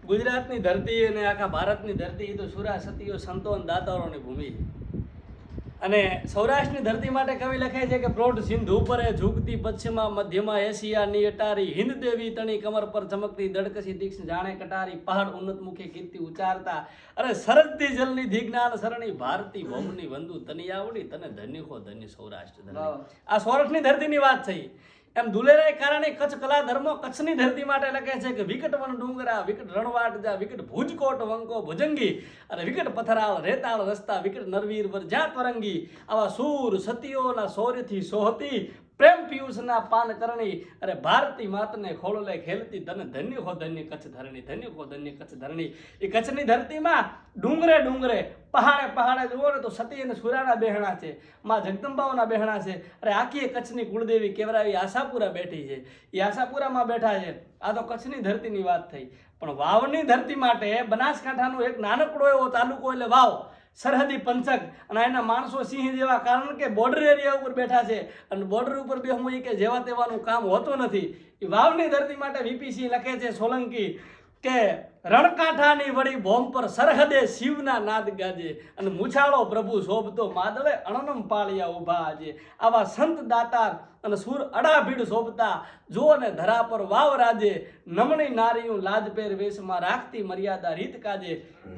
ગુજરાતની ધરતી અને આખા ભારતની ધરતી તો સુરા સતીઓ સંતો અને દાતારોની ભૂમિ છે. અને સૌરાષ્ટ્રની ધરતી માટે કવિ લખે છે કે પ્રોઢ સિંધુ પરે ઝુકતી પશ્ચિમા મધ્યમાં એશિયાની અટારી હિન્દ દેવી તણી કમર પર ચમકતી દડકસી દીક્ષ જાણે કટારી પહાડ ઉન્નત મુખે કીર્તિ ઉચારતા અરે સરદતી જલની દિગ્નાન સરણી ભારતી ભૌમની વંદુ તની આવડી તને ધન્ય હો ધન્ય સૌરાષ્ટ્ર ધરતી. આ સૌરાષ્ટ્રની ધરતીની વાત થઈ. એમ દુલેરાય કારણે કચ્છ કલા ધર્મો કચ્છની ધરતી માટે લખે છે કે વિકટ વન ડુંગરા વિકટ રણવાટજા વિકટ ભુજકોટ વંકો ભુજંગી અને વિકટ પથરાળ રેતાળ રસ્તા વિકટ નરવીર વરજાત વરંગી આવા સૂર સતીઓના શૌર્યથી સોહતી પ્રેમ પિયુષના પાન કરણી અરે ભારતી માતને ખોળલે ખેલતી તને ધન્ય હો ધન્ય કચ્છ ધરણી ધન્ય હો ધન્ય કચ્છ ધરણી. એ કચ્છની ધરતીમાં ડુંગરે ડુંગરે પહાડે પહાડે જુઓ ને તો સતી અને સુરાના બેહણા છે, માં જગદંબાઓના બેહણા છે. અરે આખી કચ્છની કુળદેવી કેવરાવી આશાપુરા બેઠી છે, એ આશાપુરામાં બેઠા છે. આ તો કચ્છની ધરતીની વાત થઈ. પણ વાવની ધરતી માટે બનાસકાંઠાનો એક નાનકડો એવો તાલુકો એટલે વાવ સરહદી પંચક અને એના માણસો સિંહ જેવા, કારણ કે બોર્ડર એરિયા ઉપર બેઠા છે અને બોર્ડર ઉપર બેહવું કે જેવા તેવાનું કામ હોતું નથી. એ વાવની ધરતી માટે વીપીસી લખે છે સોલંકી કે રણકાંઠાની વળી ભોમ પર સરહદે શિવના નાદ ગાજે અને મુછાળો પ્રભુ શોભતો માદળે અણનમ પાળિયા ઊભા આજે. આવા સંત દાતાર અને સુર અડાભીડ શોભતા જો ને ધરા પર વાવ રાજે નમણી નારીયું લાજપેર વેશમાં રાખતી મર્યાદા રીત કાજે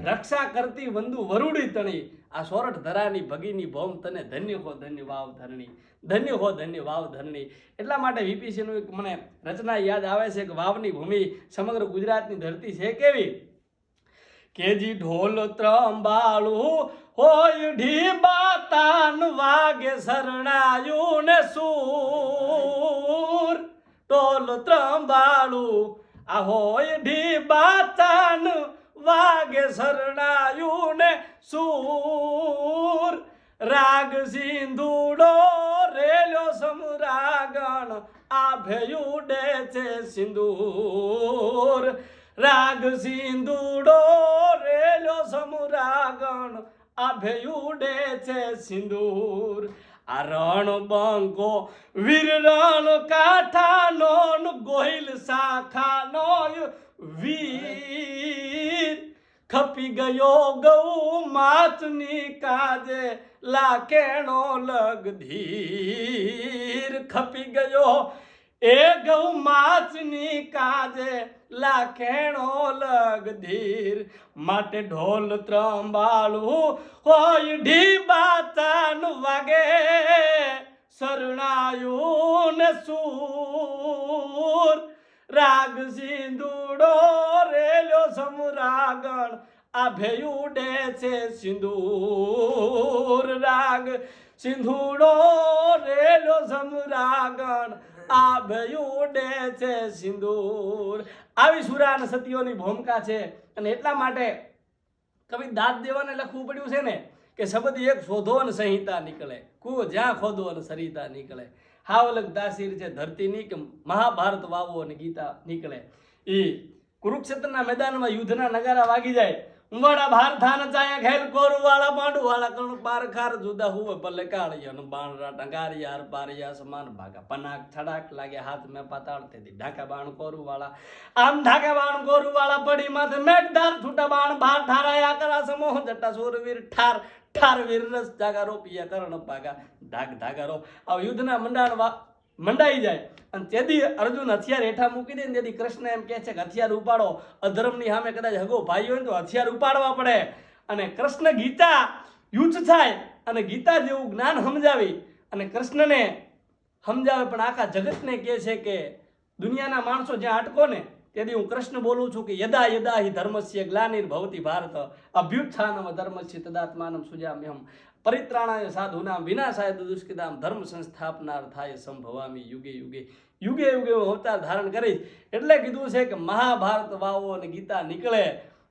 રક્ષા કરતી વંદુ વરુડી તણી આ સોરઠ ધરાની ભગીની ભોમ તને ધન્ય હો ધન્ય વાવ ધરણી ધન્ય હો ધન્ય વાવ ધરણી. એટલા માટે વીપીસીનું એક મને રચના યાદ આવે છે કે વાવની ભૂમિ સમગ્ર ગુજરાતની ધરતી છે કેવી કેજી ઢોલ ત્રંબાળું હોય ઢીબા તાન વાગે શરણાયું ને સૂર ઢોલ ત્રંબાળું આ હોય ઢીબા તાન વાગે શરણાયું ને સૂર રાગ સિંધુડો રેલ્યો સમરાગણ આ ભેયુડે છે સિંદૂર રાગ સિંધુડો રેલ્યો સમરાગણ આ ભેયુડે છે સિંદૂર આ રણ બંકો વીર રણ કાંઠાનો ગોહિલ શાખાનો વીર ખપી ગયો ગૌ માતની કાજે લાકેણો લગધીર ખપી ગયો એ ગૌ માતની કાજે લાકેણો લગધીર માટે ઢોલ ત્રંબાળું હોય ઢીબા તાન વાગે શરણાયું ને સૂર રાગ સિંધુડો રેલ્યો સમરાગણ આ ભેયુડે છે સિંદૂર રાગ સિંધુડો રેલ્યો સમરાગણ આ ભેયુડે છે સિંદૂર. આવી સુરા અને સતીઓની ભૂમિકા છે અને એટલા માટે કવિ દાદ દેવાને લખવું પડ્યું છે ને કે શબ્દ એક શોધો અને સંહિતા નીકળે કુવો જ્યાં ખોદો અને સરિતા નીકળે. હાવલક દાસીર છે ધરતીની કે મહાભારત વાવો અને ગીતા નીકળે. એ કુરુક્ષેત્રના મેદાનમાં યુદ્ધના નગારા વાગી જાય ઉંવાડા ભાર થાન ચાયા ખેલ કોરુવાળા પાંડુવાળા કણ પારખાર જુદા હુવે ભલે કાળિયા બાણરા ટંગારિયા હર પારિયા સમાન ભાગા પનાક છડાક લાગે હાથ મેં પાતાળ તેથી ઢાકા બાણ કોરુવાળા આમ ઢાકા બાણ કોરુવાળા પડી માથે મેઘધાર છૂટા બાણ ભાર ઠારાયા કરા સમોહ જટ્ટા સુરવીર ઠાર ઠાર વીર રસ જાગા રોપિયા કરણ ભાગા ધાગ ધાગા રો આ યુદ્ધના મંડાઈ જાય અને તેથી અર્જુન હથિયાર હેઠા મૂકી દે ને તેથી કૃષ્ણ એમ કહે છે કે હથિયાર ઉપાડો અધર્મની સામે કદાચ હગો ભાઈ હોય ને તો હથિયાર ઉપાડવા પડે. અને કૃષ્ણ ગીતા યુદ્ધ થાય અને ગીતા જેવું જ્ઞાન સમજાવી અને કૃષ્ણને સમજાવે પણ આખા જગતને કહે છે કે દુનિયાના માણસો જ્યાં અટકો ને તેથી હું કૃષ્ણ બોલું છું કે યદા યદા હિ ધર્મસ્ય ગ્લાનિર્ભવતિ ભારત અભ્યુત્થાનમ ધર્મસ્ય તદાત્માનમ સુજામ્યહમ પરિત્રાણાય સાધુનામ વિનાશાય દુષ્કૃતામ ધર્મ સંસ્થાપનાર્થાય સંભવામી યુગે યુગે યુગે યુગે હું અવતાર ધારણ કરીશ. એટલે કીધું છે કે મહાભારત વાવો અને ગીતા નીકળે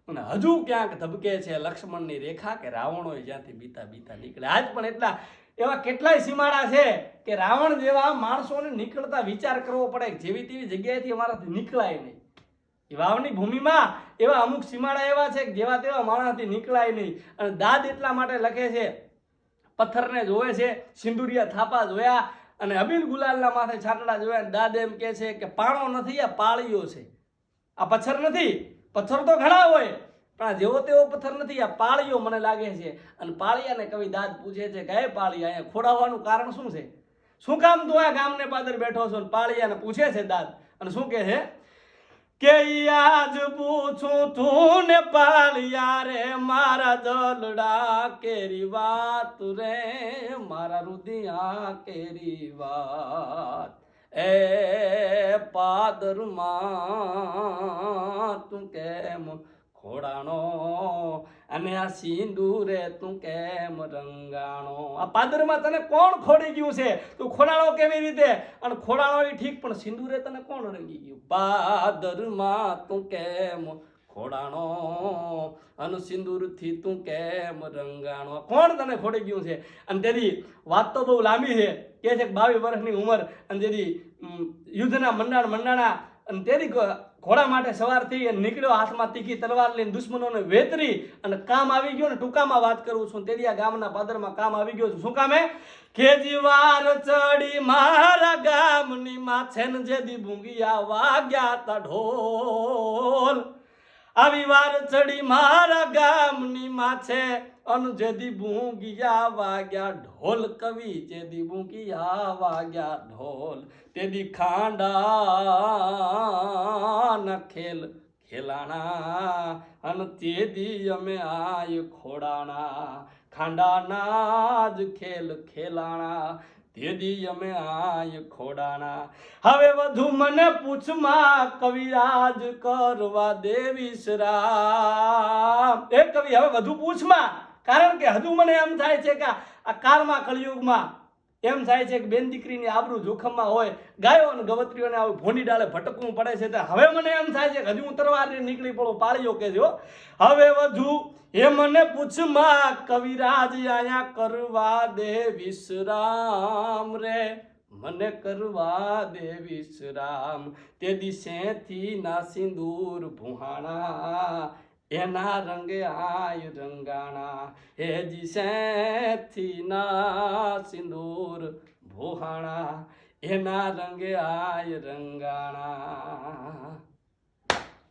અને હજુ ક્યાંક ધબકે છે લક્ષ્મણની રેખા કે રાવણો જ્યાંથી બીતા બીતા નીકળે. આજ પણ એટલા એવા કેટલાય સીમાડા છે કે રાવણ જેવા માણસોને નીકળતા વિચાર કરવો પડે જેવી તેવી જગ્યાએથી અમારાથી નીકળાય નહીં. વાવની ભૂમિમાં એવા અમુક સીમાડા એવા છે કે જેવા તેવા માણસથી નીકળાય નહીં. અને દાદ એટલા માટે લખે છે પથ્થરને જોવે છે સિંદુરિયા થાપા જોયા અને અબીલ ગુલાલના માથે છાટડા જોયા. દાદ એમ કહે છે કે પાણો નથી આ પાળીઓ છે, આ પથ્થર નથી પથ્થર તો ઘણા હોય પણ આ જેવો તેવો પથ્થર નથી, આ પાળીઓ મને લાગે છે. અને પાળિયાને કવિ દાદ પૂછે છે કે હે પાળિયા, અહીંયા ખોડાવવાનું કારણ શું છે? શું કામ તું આ ગામને પાદર બેઠો છો? પાળિયાને પૂછે છે દાદ, અને શું કહે છે કે આજ પૂછું તું ને પાળિયા રે મારા જલડા કેરી વાત રે, મારા રુદિયા કેરી વાત. એ પાદરમાં તું કેમ ખોડાણો, અને આ સિંદૂરે તું કેમ રંગાણો? આ પાદરમાં તને કોણ ખોડી ગયું છે? તું ખોડાણો કેવી રીતે? અને ખોડાણો એ ઠીક, પણ સિંદૂરે તને કોણ રંગી ગયું? પાદરમાં તું કેમ ખોડાણો, અને સિંદૂરથી તું કેમ રંગાણો? કોણ તને ખોડી ગયું છે? અને તેથી વાત તો બહુ લાંબી છે, કે છે કે 22 વર્ષની ઉંમર, અને તેથી યુદ્ધના મંડાણા, અને તેથી ઘોડા માટે સવાર થઈ અને નીકળ્યો, હાથમાં તીખી તલવાર લઈને દુશ્મનોને વેતરી, અને કામ આવી ગયો ને. ટૂંકામાં વાત કરું છું, તેથી આ ગામના પાદરમાં કામ આવી ગયો છું. શું કામે? ખેજીવાર ચડી મારા ગામની માથે ને જેદી ભૂંગિયા વાગ્યા તા ઢોલ. આવી વાર ચડી મારા ગામની માથે, અન જેદી ભૂંગિયા વાગ્યા ઢોલ. કવિ જેદી ભૂંગિયા વાગ્યા ઢોલ, તેદી ખાંડા ખેલ ખેલાણા, અને તેદી અમે આય ખોડાણા. ખાંડાના જ ખેલ ખેલાણા, તેદી અમે આય ખોડાણા. હવે વધુ મને પૂછમાં કવિરાજ કરવા દે વિશ્રામ. એ કવિ હવે વધુ પૂછમાં, કારણ કે હજુ મને એમ થાય છે કે આ કાળમાં કળિયુગમાં એમ થાય છે કે બેન દીકરીની આબરૂ જોખમમાં હોય, ગાયો અને ગવત્રીઓને આવી ભોંડી ડાળે ભટકવું પડે છે. તો હવે મને એમ થાય છે કે હજુ હું તરવારને નીકળી પડું. પાળીઓ કે જો હવે વધુ એ મને પૂછમાં કવિરાજ આયા કરવા દે વિશ્રામ રે, મને કરવા દે વિશ્રામ. તે દિશેથી ના સિંદૂર ભૂહાણા, એના રંગે આય રંગાણા. હે દિશેથી ના સિંદૂર ભૂહાણા, એના રંગે આય રંગાણા.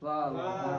વાહ વાહ.